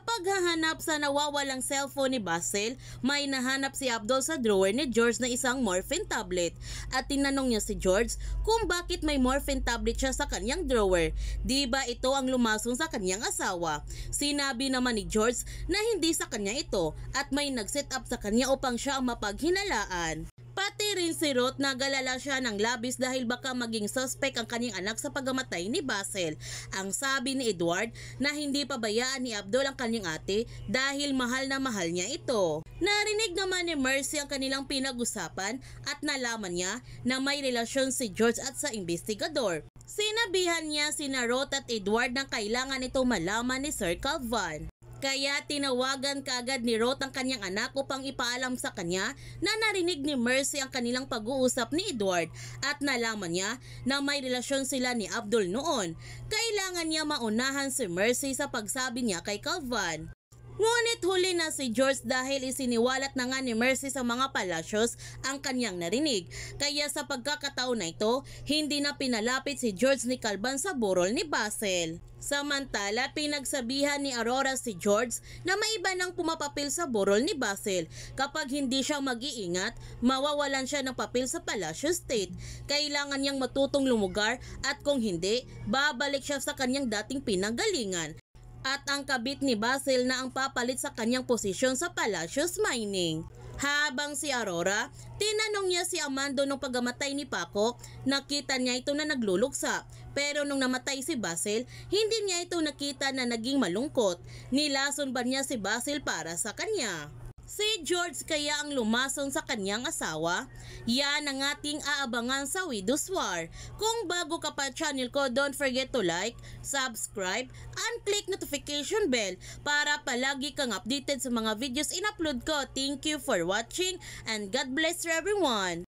Sa paghahanap sa nawawalang cellphone ni Basil, may nahanap si Abdul sa drawer ni George na isang morphine tablet at tinanong niya si George kung bakit may morphine tablet siya sa kanyang drawer. Di ba ito ang lumasong sa kanyang asawa? Sinabi naman ni George na hindi sa kanya ito at may nag-set up sa kanya upang siya ang mapaghinalaan. Pati rin si Ruth nagalala siya ng labis dahil baka maging suspect ang kanyang anak sa pagkamatay ni Basil. Ang sabi ni Edward na hindi pabayaan ni Abdul ang kanyang ate dahil mahal na mahal niya ito. Narinig naman ni Mercy ang kanilang pinag-usapan at nalaman niya na may relasyon si George at sa investigador. Sinabihan niya sina Ruth at Edward na kailangan ito malaman ni Sir Calvan. Kaya tinawagan kaagad ni Ruth ang kanyang anak upang ipaalam sa kanya na narinig ni Mercy ang kanilang pag-uusap ni Edward at nalaman niya na may relasyon sila ni Abdul noon. Kailangan niya maunahan si Mercy sa pagsabi niya kay Calvan. Ngunit huli na si George dahil isiniwalat na nga ni Mercy sa mga palasyos ang kanyang narinig. Kaya sa pagkakataon na ito, hindi na pinalapit si George ni Calvan sa burol ni Basil. Samantala, pinagsabihan ni Aurora si George na may iba nang pumapapil sa burol ni Basil. Kapag hindi siya mag-iingat, mawawalan siya ng papel sa Palacio State. Kailangan niyang matutong lumugar at kung hindi, babalik siya sa kanyang dating pinanggalingan. At ang kabit ni Basil na ang papalit sa kanyang posisyon sa Palacios Mining. Habang si Aurora, tinanong niya si Amando nung pagkamatay ni Paco, nakita niya ito na nagluluksa. Pero nung namatay si Basil, hindi niya ito nakita na naging malungkot. Nilason ba niya si Basil para sa kanya? Si George kaya ang lumason sa kanyang asawa? Yan ang ating aabangan sa Widow's War. Kung bago ka pa channel ko, don't forget to like, subscribe, and click notification bell para palagi kang updated sa mga videos in-upload ko. Thank you for watching and God bless everyone!